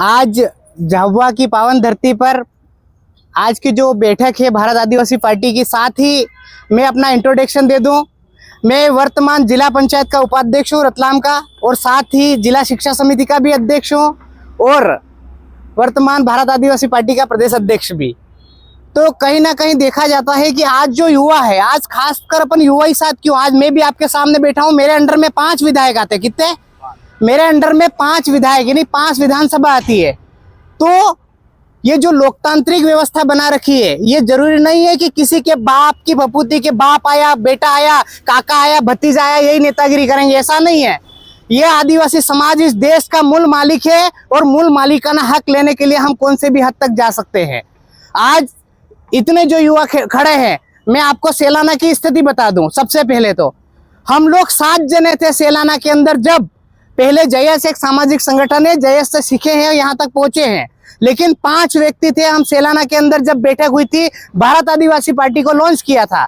आज झाबुआ की पावन धरती पर आज की जो बैठक है भारत आदिवासी पार्टी की, साथ ही मैं अपना इंट्रोडक्शन दे दूं। मैं वर्तमान जिला पंचायत का उपाध्यक्ष हूं रतलाम का, और साथ ही जिला शिक्षा समिति का भी अध्यक्ष हूं, और वर्तमान भारत आदिवासी पार्टी का प्रदेश अध्यक्ष भी। तो कहीं ना कहीं देखा जाता है कि आज जो युवा है, आज खासकर अपन युवा ही साथ क्यों, आज मैं भी आपके सामने बैठा हूं। मेरे अंडर में 5 विधायक आते। कितने? मेरे अंडर में 5 विधायक, यानी 5 विधानसभा आती है। तो ये जो लोकतांत्रिक व्यवस्था बना रखी है, ये जरूरी नहीं है कि किसी के बाप की फपूती के बाप आया, बेटा आया, काका आया, भतीजा आया, यही नेतागिरी करेंगे, ऐसा नहीं है। ये आदिवासी समाज इस देश का मूल मालिक है, और मूल मालिकाना हक लेने के लिए हम कौन से भी हद तक जा सकते हैं। आज इतने जो युवा खड़े हैं, मैं आपको सेलाना की स्थिति बता दूं। सबसे पहले तो हम लोग 7 जने थे सेलाना के अंदर। जब पहले जयस एक सामाजिक संगठन है, जयस से सीखे हैं, यहाँ तक पहुंचे हैं, लेकिन 5 व्यक्ति थे हम सेलाना के अंदर। जब बैठक हुई थी, भारत आदिवासी पार्टी को लॉन्च किया था,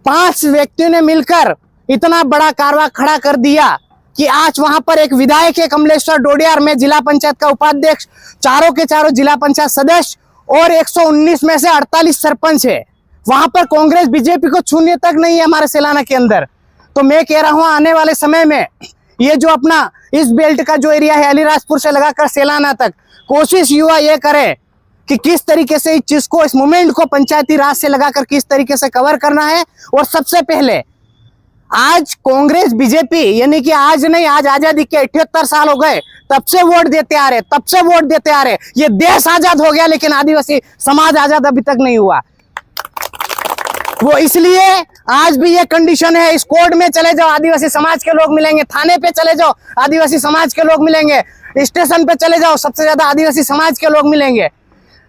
5 व्यक्तियों ने मिलकर इतना बड़ा कारवा खड़ा कर दिया कि आज वहां पर एक विधायक है कमलेश्वर डोडियार, मैं जिला पंचायत का उपाध्यक्ष, चारों के चारों जिला पंचायत सदस्य, और 119 में से 48 सरपंच है। वहां पर कांग्रेस बीजेपी को छूने तक नहीं है हमारे सेलाना के अंदर। तो मैं कह रहा हूं, आने वाले समय में ये जो अपना इस बेल्ट का जो एरिया है, अलीराजपुर से लगाकर सेलाना तक, कोशिश युवा ये करे कि किस तरीके से इस चीज को, इस मूवमेंट को पंचायती राज से लगाकर किस तरीके से कवर करना है। और सबसे पहले आज कांग्रेस बीजेपी, यानी कि आज नहीं, आज आजादी के 78 साल हो गए, तब से वोट देते आ रहे। ये देश आजाद हो गया, लेकिन आदिवासी समाज आजाद अभी तक नहीं हुआ। वो इसलिए आज भी ये कंडीशन है। इस कोर्ट में चले जाओ, आदिवासी समाज के लोग मिलेंगे। थाने पे चले जाओ, आदिवासी समाज के लोग मिलेंगे। स्टेशन पे चले जाओ, सबसे ज्यादा आदिवासी समाज के लोग मिलेंगे।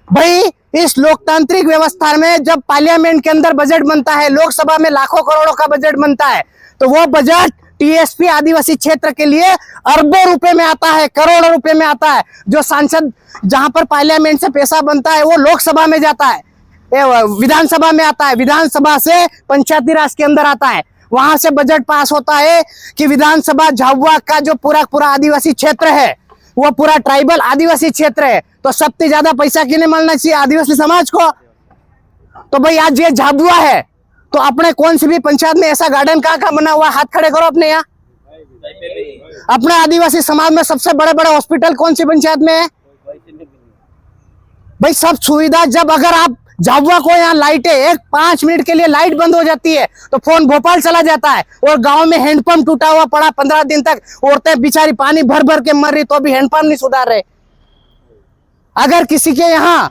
भाई, इस लोकतांत्रिक व्यवस्था में जब पार्लियामेंट के अंदर बजट बनता है, लोकसभा में लाखों करोड़ों का बजट बनता है, तो वो बजट टीएसपी आदिवासी क्षेत्र के लिए अरबों रुपए में आता है, करोड़ों रुपए में आता है। जो सांसद, जहां पर पार्लियामेंट से पैसा बनता है, वो लोकसभा में जाता है, विधानसभा में आता है, विधानसभा से पंचायती राज के अंदर आता है, वहां से बजट पास होता है कि विधानसभा झाबुआ का जो पूरा आदिवासी क्षेत्र है, वो पूरा ट्राइबल आदिवासी क्षेत्र है। तो सबसे ज्यादा पैसा किन्हें मिलना चाहिए? आदिवासी समाज को। तो भाई, आज ये झाबुआ है, तो अपने कौन सी भी पंचायत में ऐसा गार्डन कहाँ बना हुआ? हाथ खड़े करो अपने यहाँ। अपने आदिवासी समाज में सबसे बड़े हॉस्पिटल कौन सी पंचायत में है? भाई, सब सुविधा। जब अगर आप झाबुआ को, यहाँ लाइटें, एक 5 मिनट के लिए लाइट बंद हो जाती है तो फोन भोपाल चला जाता है, और गांव में हैंडपंप टूटा हुआ पड़ा 15 दिन तक, औरतें बेचारी पानी भर भर के मर रही, तो अभी हैंडपंप नहीं सुधार रहे। अगर किसी के यहाँ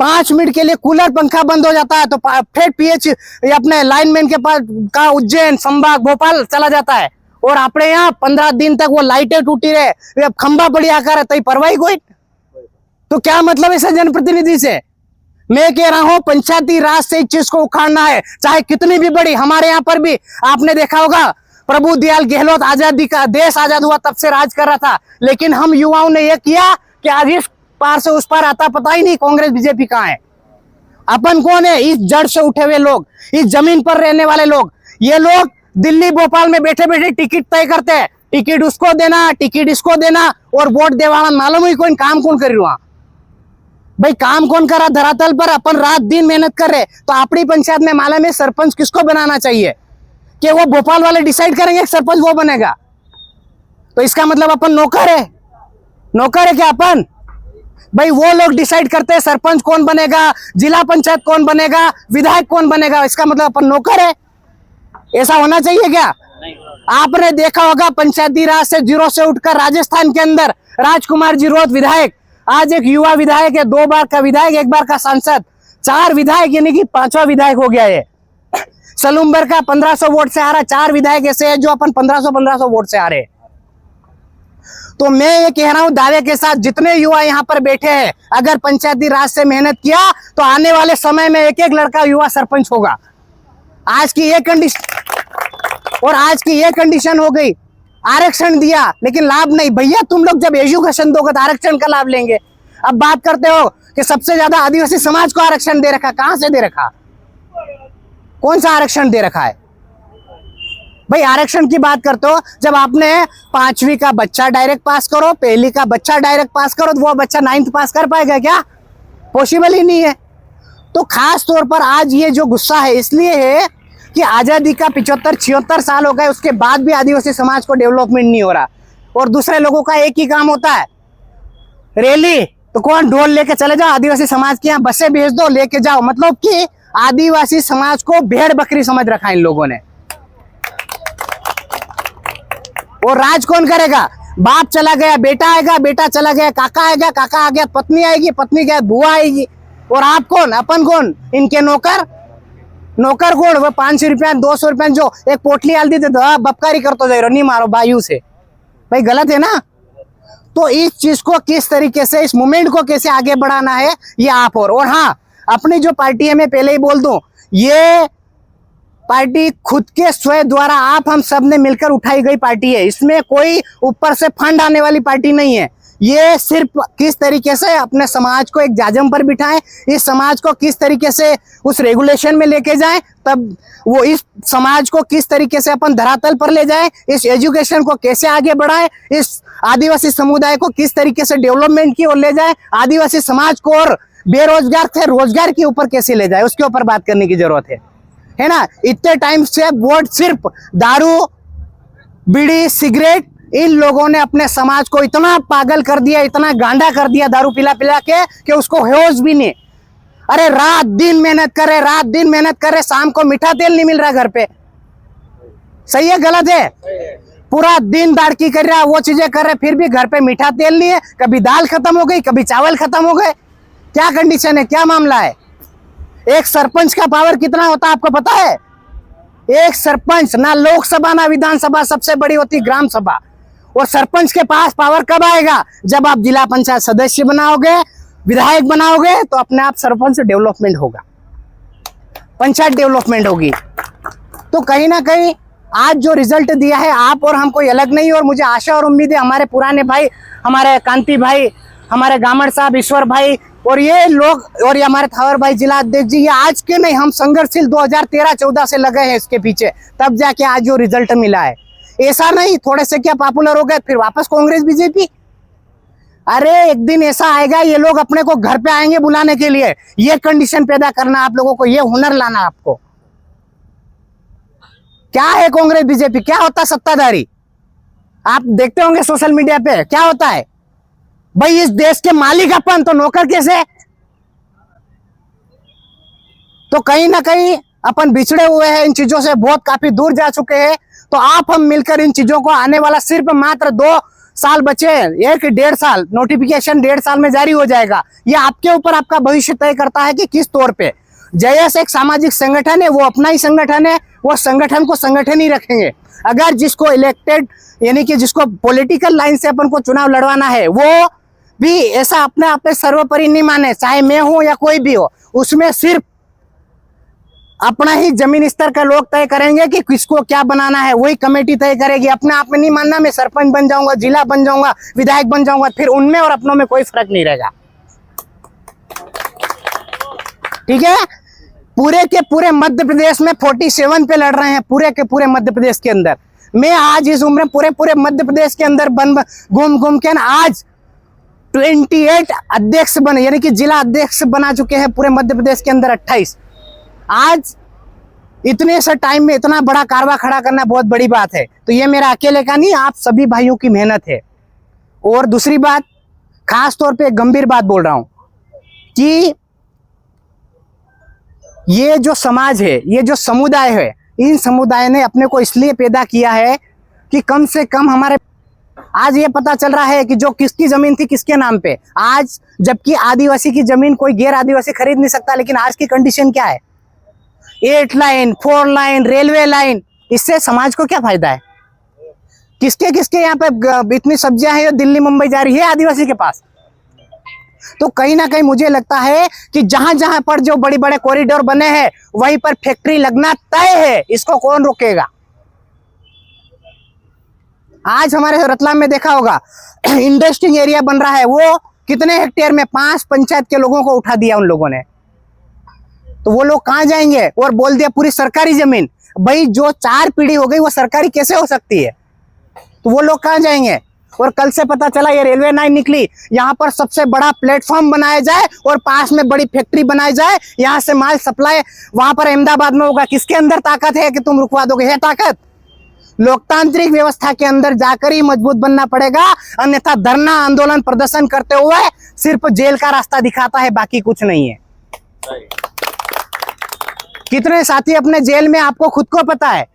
5 मिनट के लिए कूलर पंखा बंद हो जाता है तो फिर पीएच अपने लाइनमैन के पास का उज्जैन, संभाग, भोपाल चला जाता है, और अपने यहाँ 15 दिन तक वो लाइटें टूटी रहे, खंबा पड़ी आकर है, तो परवाही कोई। तो क्या मतलब ऐसे जनप्रतिनिधि से? मैं कह रहा हूं, पंचायती राज से इस चीज को उखाड़ना है, चाहे कितनी भी बड़ी। हमारे यहाँ पर भी आपने देखा होगा, प्रभु दयाल गहलोत आजादी का, देश आजाद हुआ तब से राज कर रहा था, लेकिन हम युवाओं ने यह किया कि आज इस पार से उस पार आता पता ही नहीं कांग्रेस बीजेपी कहाँ है। अपन कौन है? इस जड़ से उठे हुए लोग, इस जमीन पर रहने वाले लोग। ये लोग दिल्ली भोपाल में बैठे बैठे टिकट तय करते हैं, टिकट उसको देना, टिकट इसको देना, और वोट देवाना। मालूम ही कोई काम कौन कर रहा? भाई, काम कौन कर रहा? धरातल पर अपन रात दिन मेहनत कर रहे। तो अपनी पंचायत में मालूम है सरपंच किसको बनाना चाहिए? कि वो भोपाल वाले डिसाइड करेंगे सरपंच वो बनेगा? तो इसका मतलब अपन नौकर है क्या अपन? भाई, वो लोग डिसाइड करते हैं सरपंच कौन बनेगा, जिला पंचायत कौन बनेगा, विधायक कौन बनेगा। इसका मतलब अपन नौकर है? ऐसा होना चाहिए क्या? आपने देखा होगा, पंचायती राज से जीरो से उठकर राजस्थान के अंदर राजकुमार जी रोत विधायक, आज एक युवा विधायक है, 2 बार का विधायक, 1 बार का सांसद, 4 विधायक, यानी कि 5वां विधायक हो गया है। सलूम्बर का 1500 वोट से हारा, 4 विधायक ऐसे है जो अपन 1500 वोट से हारे। तो मैं ये कह रहा हूं दावे के साथ, जितने युवा यहाँ पर बैठे हैं, अगर पंचायती राज से मेहनत किया तो आने वाले समय में एक लड़का युवा सरपंच होगा। आज की ये कंडीशन हो गई। आरक्षण दिया लेकिन लाभ नहीं। भैया, तुम लोग जब एजुकेशन दोगे तो आरक्षण का लाभ लेंगे। अब बात करते हो कि सबसे ज्यादा आदिवासी समाज को आरक्षण दे रखा, कहां से दे रखा? कौन सा आरक्षण दे रखा है? भाई आरक्षण की बात करते हो, जब आपने 5वीं का बच्चा डायरेक्ट पास करो, पहली का बच्चा डायरेक्ट पास करो, तो वो बच्चा 9th पास कर पाएगा क्या? पॉसिबल ही नहीं है। तो खास तौर पर आज ये जो गुस्सा है इसलिए है कि आजादी का 75-76 साल हो गए, उसके बाद भी आदिवासी समाज को डेवलपमेंट नहीं हो रहा। और दूसरे लोगों का एक ही काम होता है, रैली तो कौन ढोल लेके चले जाओ, आदिवासी समाज के यहाँ बसें भेज दो, लेके जाओ। मतलब कि आदिवासी समाज को भेड़ बकरी समझ रखा इन लोगों ने। और राज कौन करेगा? बाप चला गया बेटा आएगा, बेटा चला गया काका आएगा, काका आ गया पत्नी आएगी, पत्नी गया बुआ आएगी। और आप कौन? अपन कौन? इनके नौकर। नौकर कौन? वो 500 रुपया 200 रुपया जो एक पोटली आल दी थे तो बपकारी करते जाए, नहीं मारो बायू से। भाई गलत है ना। तो इस चीज को किस तरीके से, इस मूवमेंट को कैसे आगे बढ़ाना है, ये आप। और हाँ, अपनी जो पार्टी है, मैं पहले ही बोल दूं, ये पार्टी खुद के स्वयं द्वारा आप हम सब ने मिलकर उठाई गई पार्टी है। इसमें कोई ऊपर से फंड आने वाली पार्टी नहीं है। ये सिर्फ किस तरीके से अपने समाज को एक जाजम पर बिठाएं, इस समाज को किस तरीके से उस रेगुलेशन में लेके जाएं, तब वो इस समाज को किस तरीके से अपन धरातल पर ले जाएं, इस एजुकेशन को कैसे आगे बढ़ाएं, इस आदिवासी समुदाय को किस तरीके से डेवलपमेंट की ओर ले जाएं, आदिवासी समाज को और बेरोजगार से रोजगार के ऊपर कैसे ले जाए, उसके ऊपर बात करने की जरूरत है ना। इतने टाइम से वोट सिर्फ दारू, बीड़ी, सिगरेट, इन लोगों ने अपने समाज को इतना पागल कर दिया, इतना गांडा कर दिया दारू पिला पिला के कि उसको होश भी नहीं। अरे रात दिन मेहनत कर रहे, रात दिन मेहनत कर रहे, शाम को मीठा तेल नहीं मिल रहा घर पे। सही है गलत है? पूरा दिन दाड़की कर रहा, वो चीजें कर रहे, फिर भी घर पे मीठा तेल नहीं है। कभी दाल खत्म हो गई, कभी चावल खत्म हो गए। क्या कंडीशन है, क्या मामला है? एक सरपंच का पावर कितना होता है आपको पता है? एक सरपंच, ना लोकसभा ना विधानसभा, सबसे बड़ी होती ग्राम सभा। और सरपंच के पास पावर कब आएगा? जब आप जिला पंचायत सदस्य बनाओगे, विधायक बनाओगे, तो अपने आप सरपंच डेवलपमेंट होगा, पंचायत डेवलपमेंट होगी। तो कहीं ना कहीं आज जो रिजल्ट दिया है, आप और हम कोई अलग नहीं। और मुझे आशा और उम्मीद है हमारे पुराने भाई, हमारे कांति भाई, हमारे गामड़ साहब, ईश्वर भाई और ये लोग, और ये हमारे थावर भाई जिला अध्यक्ष जी, ये आज के नहीं, हम संघर्षशील 2013-14 से लगे हैं इसके पीछे, तब जाके आज जो रिजल्ट मिला है। ऐसा नहीं थोड़े से क्या पॉपुलर हो गए फिर वापस कांग्रेस बीजेपी। अरे एक दिन ऐसा आएगा, ये लोग अपने को घर पे आएंगे बुलाने के लिए। ये कंडीशन पैदा करना आप लोगों को, ये हुनर लाना आपको। क्या है कांग्रेस बीजेपी? क्या होता सत्ताधारी? आप देखते होंगे सोशल मीडिया पे क्या होता है। भाई इस देश के मालिक अपन, तो नौकर कैसे? तो कहीं ना कहीं अपन बिछड़े हुए हैं, इन चीजों से बहुत काफी दूर जा चुके हैं। तो आप हम मिलकर इन चीजों को, आने वाला सिर्फ मात्र 2 साल बचे हैं, 1-1.5 साल, नोटिफिकेशन 1.5 साल में जारी हो जाएगा। ये आपके ऊपर आपका भविष्य तय करता है कि किस तौर पे। जयस एक सामाजिक संगठन है, वो अपना ही संगठन है, वो संगठन को संगठन ही रखेंगे। अगर जिसको इलेक्टेड, यानी कि जिसको पॉलिटिकल लाइन से अपन को चुनाव लड़वाना है, वो भी ऐसा अपने आप में सर्वोपरि नहीं माने, चाहे मैं हूं या कोई भी हो। उसमें सिर्फ अपना ही जमीन स्तर का लोग तय करेंगे कि किसको क्या बनाना है, वही कमेटी तय करेगी। अपने आप में नहीं मानना मैं सरपंच बन जाऊंगा, जिला बन जाऊंगा, विधायक बन जाऊंगा, फिर उनमें और अपनों में कोई फर्क नहीं रहेगा। ठीक है? पूरे के पूरे मध्य प्रदेश में 47 पे लड़ रहे हैं, पूरे के पूरे मध्य प्रदेश के अंदर। मैं आज इस उम्र में पूरे मध्य प्रदेश के अंदर घूम घूम के ना आज 28 अध्यक्ष बने, यानी कि जिला अध्यक्ष बना चुके हैं पूरे मध्य प्रदेश के अंदर 28। आज इतने से टाइम में इतना बड़ा कारवा खड़ा करना बहुत बड़ी बात है। तो ये मेरा अकेले का नहीं, आप सभी भाइयों की मेहनत है। और दूसरी बात, खास तौर पे एक गंभीर बात बोल रहा हूं कि ये जो समाज है, ये जो समुदाय है, इन समुदाय ने अपने को इसलिए पैदा किया है कि कम से कम हमारे आज ये पता चल रहा है कि जो किसकी जमीन थी किसके नाम पे आज, जबकि आदिवासी की जमीन कोई गैर आदिवासी खरीद नहीं सकता। लेकिन आज की कंडीशन क्या है? 8 लाइन, 4 लाइन, रेलवे लाइन, इससे समाज को क्या फायदा है? किसके किसके यहाँ पे इतनी सब्जियां हैं, दिल्ली मुंबई जा रही है आदिवासी के पास। तो कहीं ना कहीं मुझे लगता है कि जहां जहां पर जो बड़े बड़े कॉरिडोर बने हैं, वहीं पर फैक्ट्री लगना तय है। इसको कौन रोकेगा? आज हमारे रतलाम में देखा होगा इंडस्ट्रियल एरिया बन रहा है, वो कितने हेक्टेयर में 5 पंचायत के लोगों को उठा दिया उन लोगों ने। तो वो लोग कहां जाएंगे? और बोल दिया पूरी सरकारी जमीन। भाई जो 4 पीढ़ी हो गई वो सरकारी कैसे हो सकती है? तो वो लोग कहाँ जाएंगे? और कल से पता चला ये रेलवे लाइन निकली, यहाँ पर सबसे बड़ा प्लेटफॉर्म बनाया जाए और पास में बड़ी फैक्ट्री बनाई जाए, यहाँ से माल सप्लाई वहां पर अहमदाबाद में होगा। किसके अंदर ताकत है कि तुम रुकवा दोगे? है ताकत? लोकतांत्रिक व्यवस्था के अंदर जाकर ही मजबूत बनना पड़ेगा, अन्यथा धरना आंदोलन प्रदर्शन करते हुए सिर्फ जेल का रास्ता दिखाता है, बाकी कुछ नहीं है। कितने साथी अपने जेल में आपको खुद को पता है।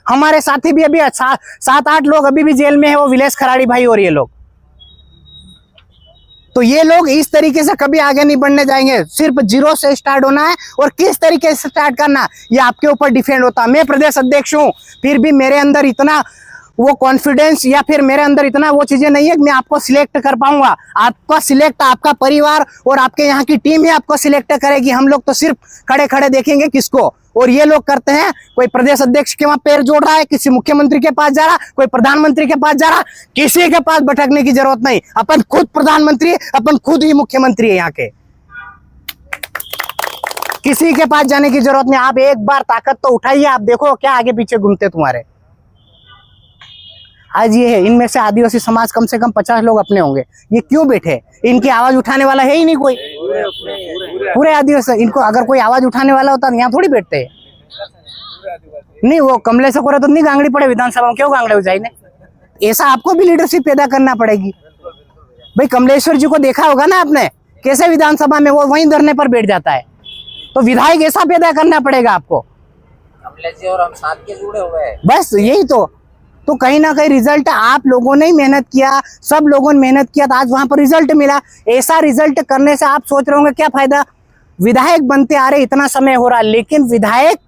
हमारे साथी भी अभी 7-8 लोग अभी भी जेल में है, वो विलेश खराड़ी भाई और ये लोग। तो ये लोग इस तरीके से कभी आगे नहीं बढ़ने जाएंगे। सिर्फ जीरो से स्टार्ट होना है, और किस तरीके से स्टार्ट करना ये आपके ऊपर डिपेंड होता है। मैं प्रदेश अध्यक्ष हूं, फिर भी मेरे अंदर इतना वो कॉन्फिडेंस या फिर मेरे अंदर इतना वो चीजें नहीं है कि मैं आपको सिलेक्ट कर पाऊंगा। आपका सिलेक्ट आपका परिवार और आपके यहाँ की टीम ही आपको सिलेक्ट करेगी। हम लोग तो सिर्फ खड़े खड़े देखेंगे किसको, और ये लोग करते हैं। कोई प्रदेश अध्यक्ष के वहां पैर जोड़ रहा है, किसी मुख्यमंत्री के पास जा रहा, कोई प्रधानमंत्री के पास जा रहा। किसी के पास भटकने की जरूरत नहीं। अपन खुद प्रधानमंत्री, अपन खुद ही मुख्यमंत्री है यहाँ के। किसी के पास जाने की जरूरत नहीं। आप एक बार ताकत तो उठाइए, आप देखो क्या आगे पीछे घूमते तुम्हारे। आज ये है, इनमें से आदिवासी समाज कम से कम 50 लोग अपने होंगे। ये क्यों बैठे? इनकी आवाज उठाने वाला है ही नहीं कोई। पूरे आदिवासी, इनको अगर कोई आवाज उठाने वाला होता यहाँ थोड़ी बैठते हैं। नहीं, वो कमले से तो नहीं गांगड़ी पड़े विधानसभा में, क्यों गांगड़े हो जाए? ऐसा आपको भी लीडरशिप पैदा करना पड़ेगी। भाई कमलेश्वर जी को देखा होगा ना आपने, कैसे विधानसभा में वो वहीं धरने पर बैठ जाता है। तो विधायक ऐसा पैदा करना पड़ेगा आपको। कमलेश जी और हम साथ के जुड़े हुए हैं, बस यही तो कहीं ना कहीं रिजल्ट आप लोगों ने मेहनत किया, सब लोगों ने मेहनत किया, तो आज वहां पर रिजल्ट मिला। ऐसा रिजल्ट करने से आप सोच रहे होंगे क्या फायदा? विधायक बनते आ रहे इतना समय हो रहा, लेकिन विधायक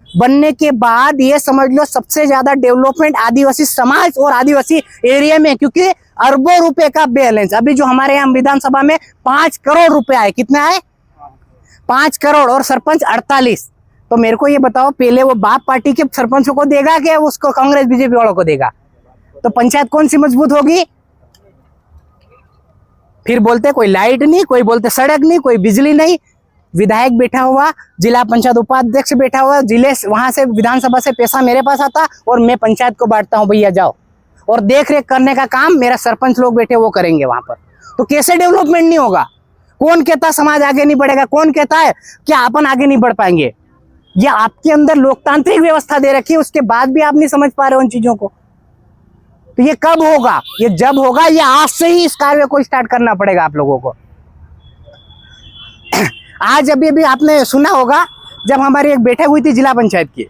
बनने के बाद ये समझ लो सबसे ज्यादा डेवलपमेंट आदिवासी समाज और आदिवासी एरिया में, क्योंकि अरबों रुपए का बैलेंस अभी जो हमारे यहाँ विधानसभा में 5 करोड़ रुपए आए। कितना आए? 5 करोड़, और सरपंच 48। तो मेरे को ये बताओ, पहले वो बाप पार्टी के सरपंचों को देगा कि उसको कांग्रेस बीजेपी वालों को देगा? तो पंचायत कौन सी मजबूत होगी? फिर बोलते कोई लाइट नहीं, कोई बोलते सड़क नहीं, कोई बिजली नहीं। विधायक बैठा हुआ, जिला पंचायत उपाध्यक्ष बैठा हुआ, जिले वहां से विधानसभा से पैसा मेरे पास आता और मैं पंचायत को बांटता हूँ, भैया जाओ, और देख रेख करने का काम मेरा सरपंच लोग बैठे वो करेंगे वहां पर। तो कैसे डेवलपमेंट नहीं होगा? कौन कहता समाज आगे नहीं बढ़ेगा? कौन कहता है कि अपन आगे नहीं बढ़ पाएंगे? ये आपके अंदर लोकतांत्रिक व्यवस्था दे रखी है, उसके बाद भी आप नहीं समझ पा रहे हो उन चीजों को। तो ये कब होगा? ये जब होगा, ये आज से ही इस कार्य को स्टार्ट करना पड़ेगा आप लोगों को। आज अभी आपने सुना होगा, जब हमारी एक बैठक हुई थी जिला पंचायत की,